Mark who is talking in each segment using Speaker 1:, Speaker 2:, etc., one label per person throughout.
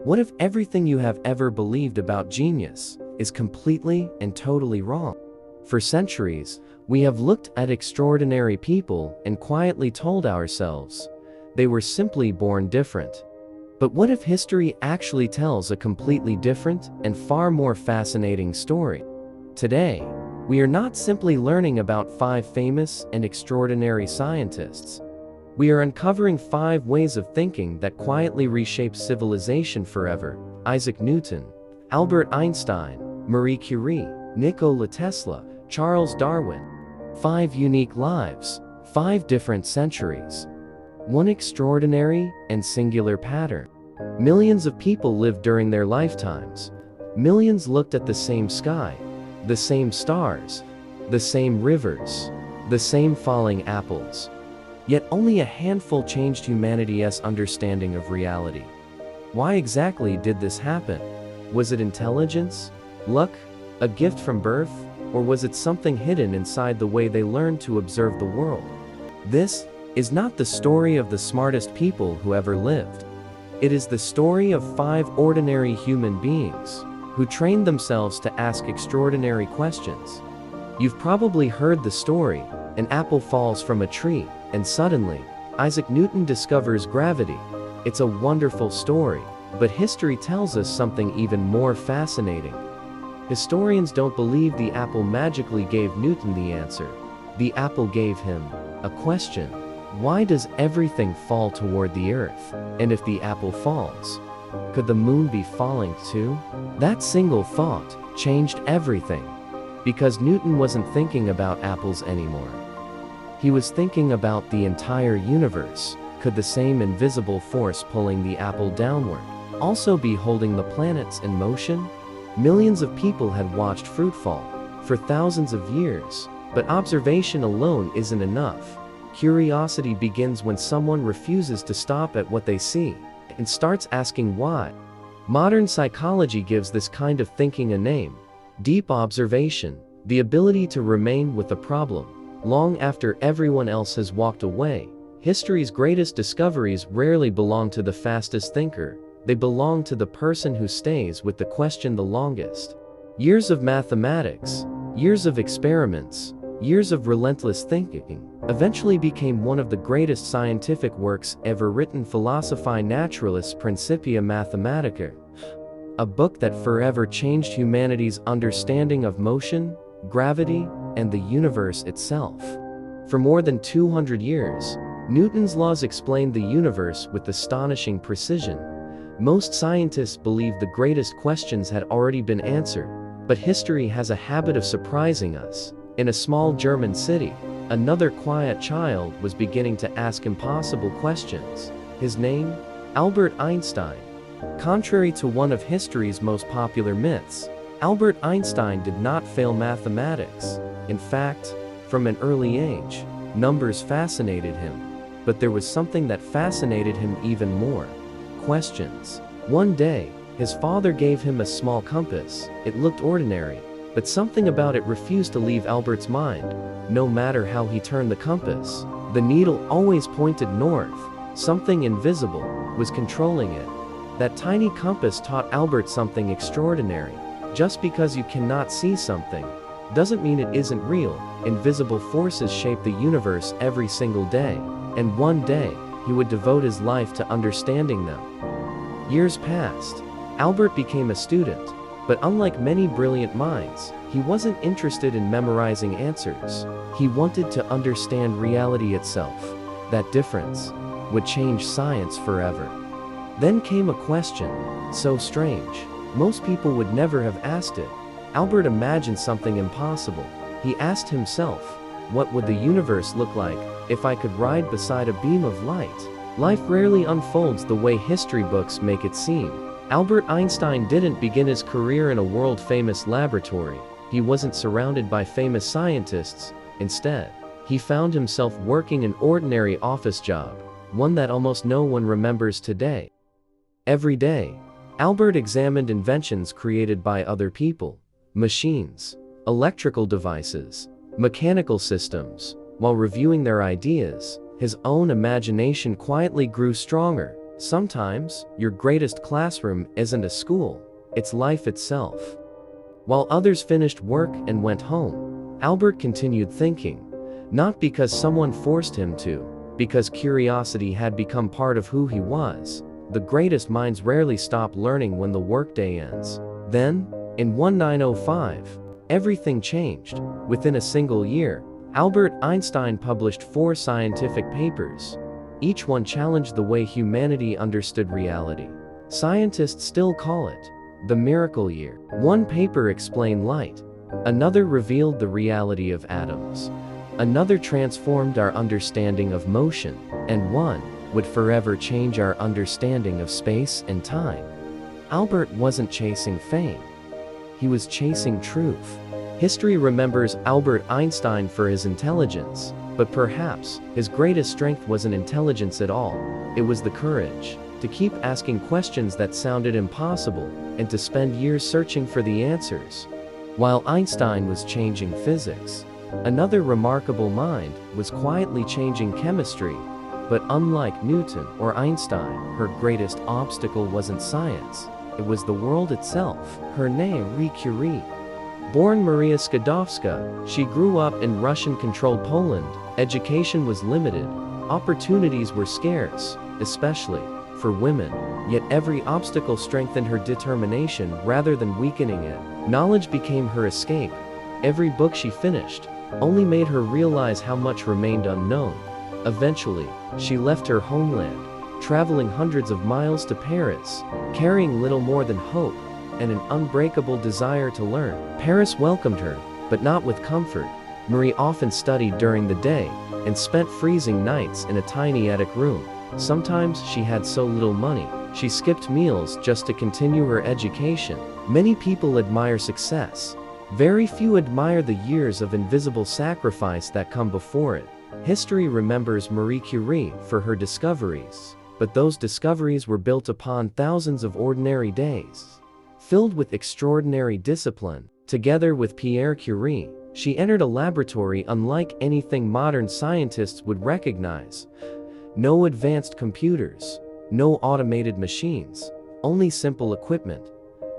Speaker 1: What if everything you have ever believed about genius is completely and totally wrong? For centuries, we have looked at extraordinary people and quietly told ourselves they were simply born different. But what if history actually tells a completely different and far more fascinating story? Today, we are not simply learning about 5 famous and extraordinary scientists. We are uncovering 5 ways of thinking that quietly reshaped civilization forever: Isaac Newton, Albert Einstein, Marie Curie, Nikola Tesla, Charles Darwin. 5 unique lives, 5 different centuries. One extraordinary and singular pattern. Millions of people lived during their lifetimes. Millions looked at the same sky, the same stars, the same rivers, the same falling apples. Yet only a handful changed humanity's understanding of reality. Why exactly did this happen? Was it intelligence, luck, a gift from birth, or was it something hidden inside the way they learned to observe the world? This is not the story of the smartest people who ever lived. It is the story of 5 ordinary human beings who trained themselves to ask extraordinary questions. You've probably heard the story: an apple falls from a tree, and suddenly, Isaac Newton discovers gravity. It's a wonderful story, but history tells us something even more fascinating. Historians don't believe the apple magically gave Newton the answer. The apple gave him a question. Why does everything fall toward the earth? And if the apple falls, could the moon be falling too? That single thought changed everything. Because Newton wasn't thinking about apples anymore. He was thinking about the entire universe. Could the same invisible force pulling the apple downward also be holding the planets in motion? Millions of people had watched fruit fall for thousands of years, but observation alone isn't enough. Curiosity begins when someone refuses to stop at what they see and starts asking why. Modern psychology gives this kind of thinking a name: deep observation, the ability to remain with a problem long after everyone else has walked away. History's greatest discoveries rarely belong to the fastest thinker. They belong to the person who stays with the question the longest. Years of mathematics, years of experiments, years of relentless thinking eventually became one of the greatest scientific works ever written: Philosophiae Naturalis Principia Mathematica, a book that forever changed humanity's understanding of motion, gravity, and the universe itself. For more than 200 years, Newton's laws explained the universe with astonishing precision. Most scientists believed the greatest questions had already been answered, but history has a habit of surprising us. In a small German city, another quiet child was beginning to ask impossible questions. His name? Albert Einstein. Contrary to one of history's most popular myths, Albert Einstein did not fail mathematics. In fact, from an early age, numbers fascinated him. But there was something that fascinated him even more: questions. One day, his father gave him a small compass. It looked ordinary, but something about it refused to leave Albert's mind. No matter how he turned the compass, the needle always pointed north. Something invisible was controlling it. That tiny compass taught Albert something extraordinary. Just because you cannot see something doesn't mean it isn't real. Invisible forces shape the universe every single day, and one day, he would devote his life to understanding them. Years passed. Albert became a student, but unlike many brilliant minds, he wasn't interested in memorizing answers. He wanted to understand reality itself. That difference would change science forever. Then came a question, so strange, most people would never have asked it. Albert imagined something impossible. He asked himself, what would the universe look like if I could ride beside a beam of light? Life rarely unfolds the way history books make it seem. Albert Einstein didn't begin his career in a world-famous laboratory. He wasn't surrounded by famous scientists. Instead, he found himself working an ordinary office job, one that almost no one remembers today. Every day, Albert examined inventions created by other people: machines, electrical devices, mechanical systems. While reviewing their ideas, his own imagination quietly grew stronger. Sometimes, your greatest classroom isn't a school, it's life itself. While others finished work and went home, Albert continued thinking, not because someone forced him to, because curiosity had become part of who he was. The greatest minds rarely stop learning when the workday ends. Then, in 1905, everything changed. Within a single year, Albert Einstein published 4 scientific papers. Each one challenged the way humanity understood reality. Scientists still call it the miracle year. One paper explained light, another revealed the reality of atoms, another transformed our understanding of motion, and one would forever change our understanding of space and time. Albert wasn't chasing fame. He was chasing truth. History remembers Albert Einstein for his intelligence, but perhaps his greatest strength wasn't intelligence at all. It was the courage to keep asking questions that sounded impossible and to spend years searching for the answers. While Einstein was changing physics, another remarkable mind was quietly changing chemistry. But unlike Newton or Einstein, her greatest obstacle wasn't science, it was the world itself. Her name, Marie Curie. Born Maria Skłodowska, she grew up in Russian-controlled Poland. Education was limited, opportunities were scarce, especially for women. Yet every obstacle strengthened her determination rather than weakening it. Knowledge became her escape. Every book she finished only made her realize how much remained unknown. Eventually, she left her homeland, traveling hundreds of miles to Paris, carrying little more than hope and an unbreakable desire to learn. Paris welcomed her, but not with comfort. Marie often studied during the day and spent freezing nights in a tiny attic room. Sometimes she had so little money, she skipped meals just to continue her education. Many people admire success. Very few admire the years of invisible sacrifice that come before it. History remembers Marie Curie for her discoveries, but those discoveries were built upon thousands of ordinary days, filled with extraordinary discipline. Together with Pierre Curie, she entered a laboratory unlike anything modern scientists would recognize. No advanced computers, no automated machines, only simple equipment,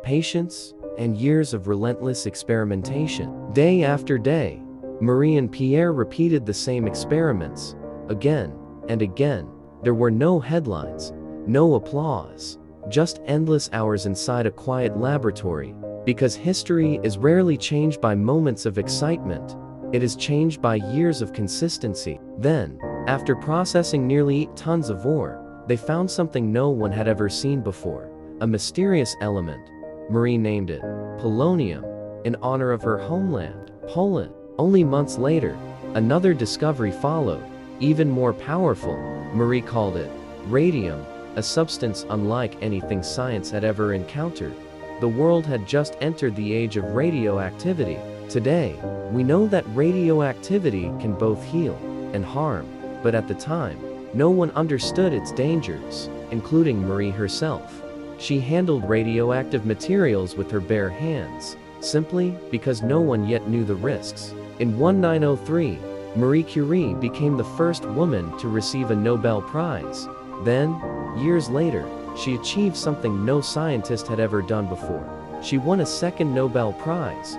Speaker 1: patience, and years of relentless experimentation. Day after day, Marie and Pierre repeated the same experiments, again and again. There were no headlines, no applause, just endless hours inside a quiet laboratory. Because history is rarely changed by moments of excitement, it is changed by years of consistency. Then, after processing nearly 8 tons of ore, they found something no one had ever seen before, a mysterious element. Marie named it polonium, in honor of her homeland, Poland. Only months later, another discovery followed, even more powerful. Marie called it radium, a substance unlike anything science had ever encountered. The world had just entered the age of radioactivity. Today, we know that radioactivity can both heal and harm, but at the time, no one understood its dangers, including Marie herself. She handled radioactive materials with her bare hands, simply because no one yet knew the risks. In 1903, Marie Curie became the first woman to receive a Nobel Prize. Then, years later, she achieved something no scientist had ever done before. She won a second Nobel Prize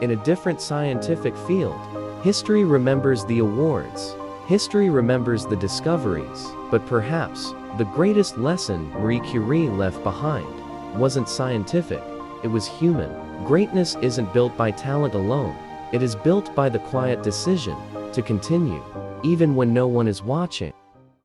Speaker 1: in a different scientific field. History remembers the awards. History remembers the discoveries. But perhaps, the greatest lesson Marie Curie left behind wasn't scientific, it was human. Greatness isn't built by talent alone. It is built by the quiet decision to continue, even when no one is watching.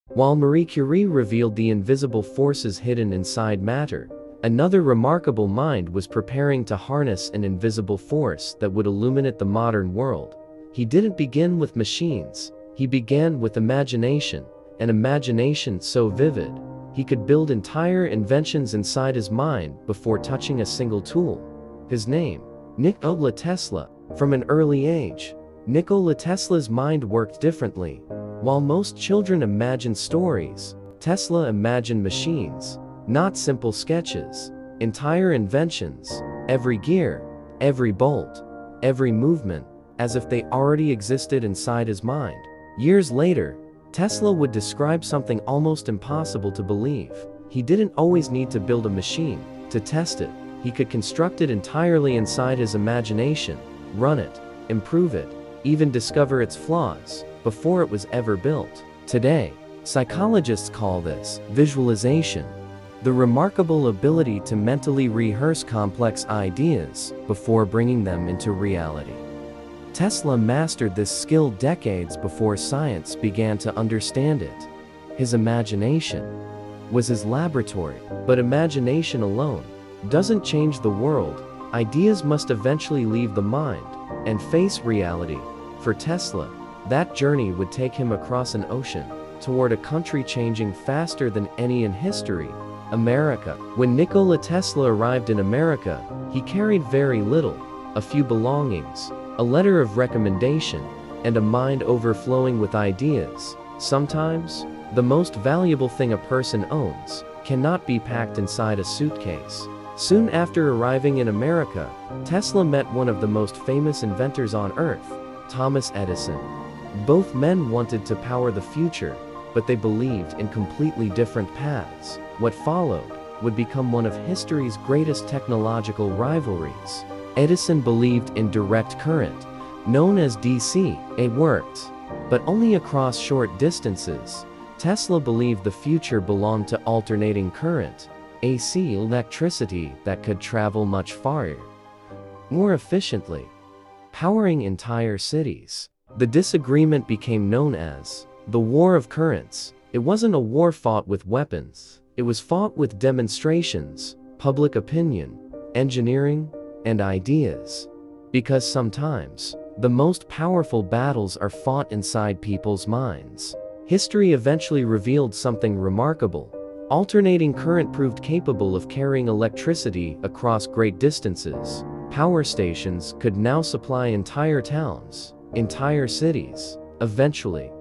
Speaker 1: While Marie Curie revealed the invisible forces hidden inside matter, another remarkable mind was preparing to harness an invisible force that would illuminate the modern world. He didn't begin with machines, he began with imagination, an imagination so vivid, he could build entire inventions inside his mind before touching a single tool. His name, Nikola Tesla. From an early age, Nikola Tesla's mind worked differently. While most children imagine stories, Tesla imagined machines, not simple sketches, entire inventions, every gear, every bolt, every movement, as if they already existed inside his mind. Years later, Tesla would describe something almost impossible to believe. He didn't always need to build a machine to test it. He could construct it entirely inside his imagination, run it, improve it, even discover its flaws, before it was ever built. Today, psychologists call this visualization, the remarkable ability to mentally rehearse complex ideas before bringing them into reality. Tesla mastered this skill decades before science began to understand it. His imagination was his laboratory, but imagination alone doesn't change the world. Ideas must eventually leave the mind and face reality. For Tesla, that journey would take him across an ocean toward a country changing faster than any in history, America. When Nikola Tesla arrived in America, he carried very little, a few belongings, a letter of recommendation, and a mind overflowing with ideas. Sometimes, the most valuable thing a person owns cannot be packed inside a suitcase. Soon after arriving in America, Tesla met one of the most famous inventors on Earth, Thomas Edison. Both men wanted to power the future, but they believed in completely different paths. What followed would become one of history's greatest technological rivalries. Edison believed in direct current, known as DC. It worked, but only across short distances. Tesla believed the future belonged to alternating current, AC electricity that could travel much farther, more efficiently, powering entire cities. The disagreement became known as the War of Currents. It wasn't a war fought with weapons. It was fought with demonstrations, public opinion, engineering, and ideas. Because sometimes, the most powerful battles are fought inside people's minds. History eventually revealed something remarkable. Alternating current proved capable of carrying electricity across great distances. Power stations could now supply entire towns, entire cities, eventually,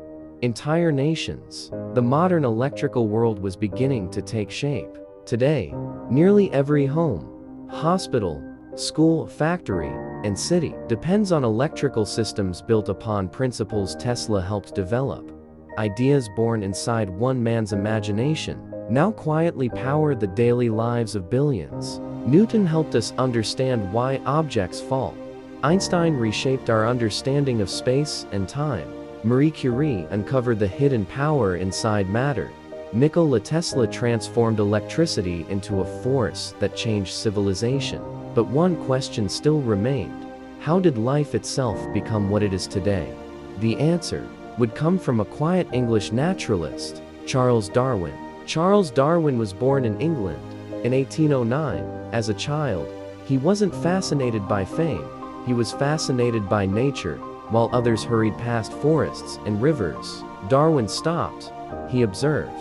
Speaker 1: entire nations. The modern electrical world was beginning to take shape. Today, nearly every home, hospital, school, factory, and city depends on electrical systems built upon principles Tesla helped develop. Ideas born inside one man's imagination now quietly power the daily lives of billions. Newton helped us understand why objects fall. Einstein reshaped our understanding of space and time. Marie Curie uncovered the hidden power inside matter. Nikola Tesla transformed electricity into a force that changed civilization. But one question still remained. How did life itself become what it is today? The answer would come from a quiet English naturalist, Charles Darwin. Charles Darwin was born in England in 1809. As a child, he wasn't fascinated by fame. He was fascinated by nature. While others hurried past forests and rivers, Darwin stopped. He observed.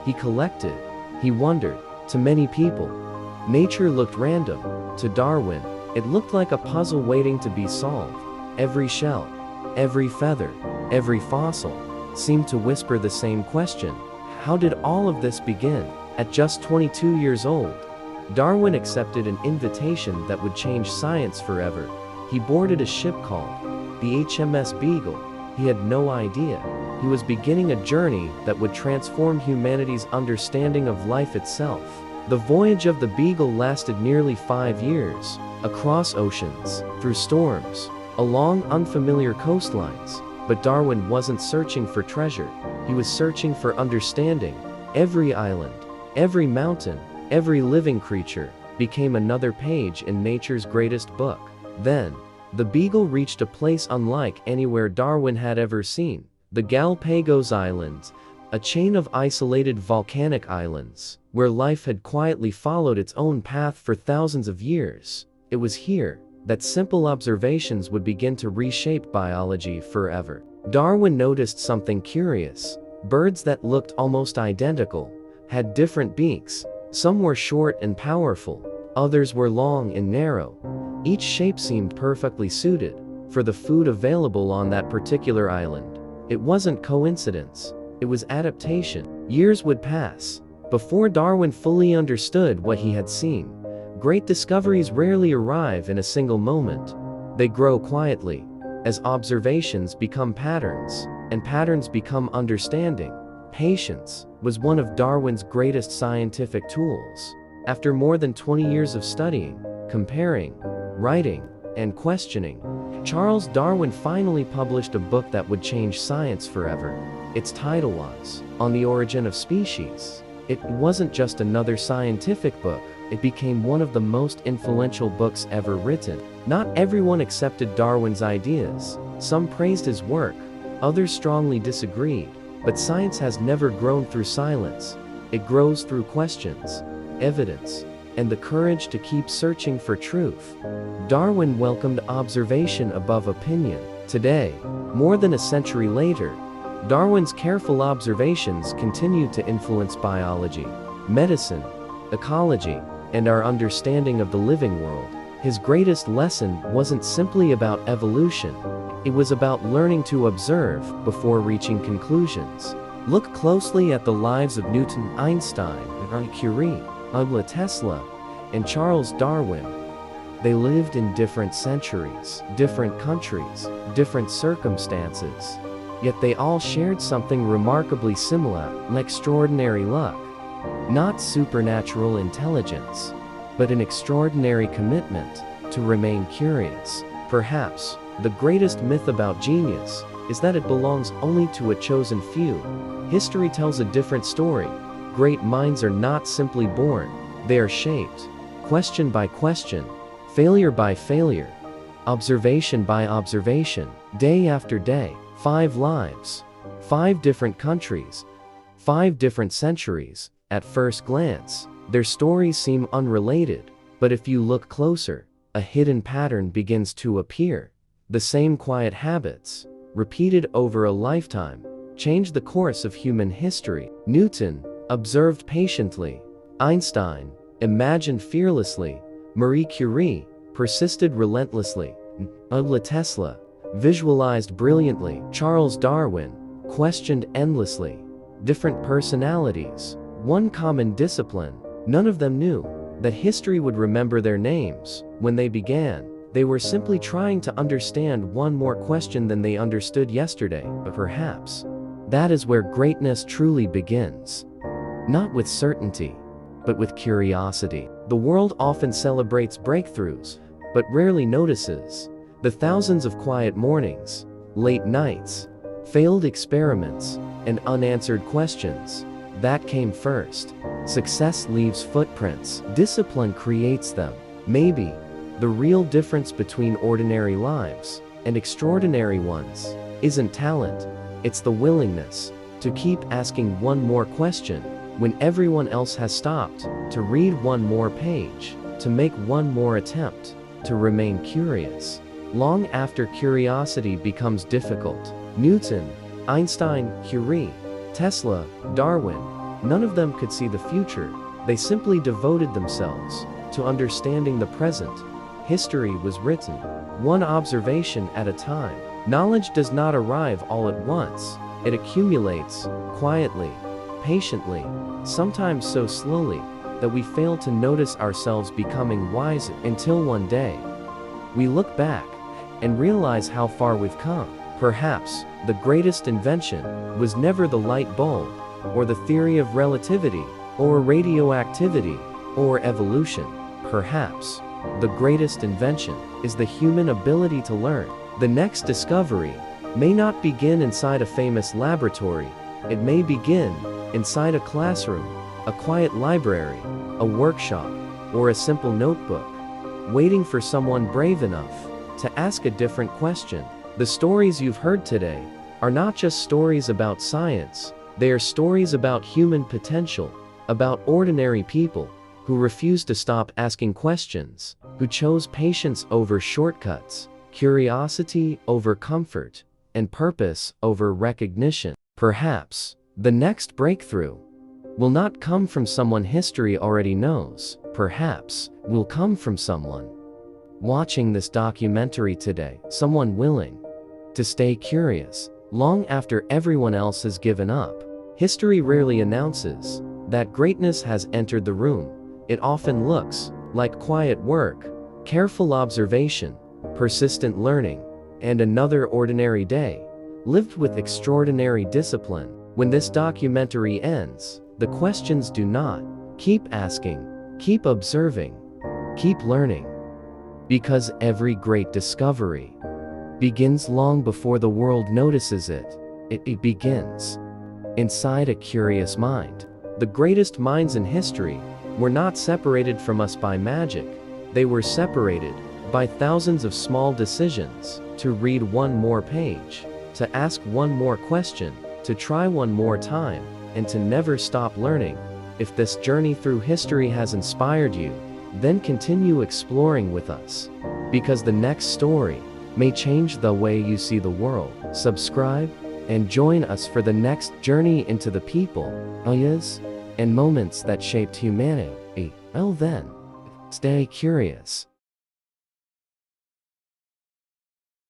Speaker 1: He collected. He wondered. To many people, nature looked random. To Darwin, it looked like a puzzle waiting to be solved. Every shell, every feather, every fossil seemed to whisper the same question. How did all of this begin? At just 22 years old, Darwin accepted an invitation that would change science forever. He boarded a ship called the HMS Beagle. He had no idea he was beginning a journey that would transform humanity's understanding of life itself. The voyage of the Beagle lasted nearly 5 years, across oceans, through storms, along unfamiliar coastlines. But Darwin wasn't searching for treasure. He was searching for understanding. Every island, every mountain, every living creature became another page in nature's greatest book. Then, the Beagle reached a place unlike anywhere Darwin had ever seen. The Galapagos Islands, a chain of isolated volcanic islands, where life had quietly followed its own path for thousands of years. It was here that simple observations would begin to reshape biology forever. Darwin noticed something curious. Birds that looked almost identical had different beaks. Some were short and powerful, others were long and narrow. Each shape seemed perfectly suited for the food available on that particular island. It wasn't coincidence, it was adaptation. Years would pass before Darwin fully understood what he had seen. Great discoveries rarely arrive in a single moment. They grow quietly, as observations become patterns, and patterns become understanding. Patience was one of Darwin's greatest scientific tools. After more than 20 years of studying, comparing, writing, and questioning, Charles Darwin finally published a book that would change science forever. Its title was On the Origin of Species. It wasn't just another scientific book, it became one of the most influential books ever written. Not everyone accepted Darwin's ideas. Some praised his work, others strongly disagreed. But science has never grown through silence. It grows through questions, evidence, and the courage to keep searching for truth. Darwin welcomed observation above opinion. Today, more than a century later, Darwin's careful observations continue to influence biology, medicine, ecology, and our understanding of the living world. His greatest lesson wasn't simply about evolution. It was about learning to observe before reaching conclusions. Look closely at the lives of Newton, Einstein, Curie, Nikola Tesla, and Charles Darwin. They lived in different centuries, different countries, different circumstances. Yet they all shared something remarkably similar: extraordinary luck. Not supernatural intelligence, but an extraordinary commitment to remain curious. Perhaps the greatest myth about genius is that it belongs only to a chosen few. History tells a different story. Great minds are not simply born, they are shaped, question by question, failure by failure, observation by observation, day after day. 5 lives, 5 different countries, 5 different centuries. At first glance, their stories seem unrelated, but if you look closer, a hidden pattern begins to appear. The same quiet habits, repeated over a lifetime, changed the course of human history. Newton observed patiently. Einstein imagined fearlessly. Marie Curie persisted relentlessly. Nikola Tesla visualized brilliantly. Charles Darwin questioned endlessly. Different personalities, one common discipline. None of them knew that history would remember their names. When they began, they were simply trying to understand one more question than they understood yesterday. But perhaps that is where greatness truly begins. Not with certainty, but with curiosity. The world often celebrates breakthroughs, but rarely notices the thousands of quiet mornings, late nights, failed experiments, and unanswered questions that came first. Success leaves footprints. Discipline creates them. Maybe the real difference between ordinary lives and extraordinary ones isn't talent, it's the willingness to keep asking one more question when everyone else has stopped, to read one more page, to make one more attempt, to remain curious long after curiosity becomes difficult. Newton, Einstein, Curie, Tesla, Darwin, none of them could see the future. They simply devoted themselves to understanding the present. History was written one observation at a time. Knowledge does not arrive all at once. It accumulates quietly, patiently, sometimes so slowly that we fail to notice ourselves becoming wiser until one day we look back and realize how far we've come. Perhaps the greatest invention was never the light bulb, or the theory of relativity, or radioactivity, or evolution. Perhaps the greatest invention is the human ability to learn. The next discovery may not begin inside a famous laboratory. It may begin inside a classroom, a quiet library, a workshop, or a simple notebook, waiting for someone brave enough to ask a different question. The stories you've heard today are not just stories about science, they are stories about human potential, about ordinary people who refuse to stop asking questions, who chose patience over shortcuts, curiosity over comfort, and purpose over recognition. Perhaps the next breakthrough will not come from someone history already knows. Perhaps will come from someone watching this documentary today, someone willing to stay curious long after everyone else has given up. History rarely announces that greatness has entered the room. It often looks like quiet work, careful observation, persistent learning, and another ordinary day, lived with extraordinary discipline. When this documentary ends, the questions do not. Keep asking, keep observing, keep learning. Because every great discovery begins long before the world notices it. It begins inside a curious mind. The greatest minds in history were not separated from us by magic. They were separated by thousands of small decisions: to read one more page, to ask one more question, to try one more time, and to never stop learning. If this journey through history has inspired you, then continue exploring with us, because the next story may change the way you see the world. Subscribe and join us for the next journey into the people, ideas, and moments that shaped humanity. Till then, stay curious.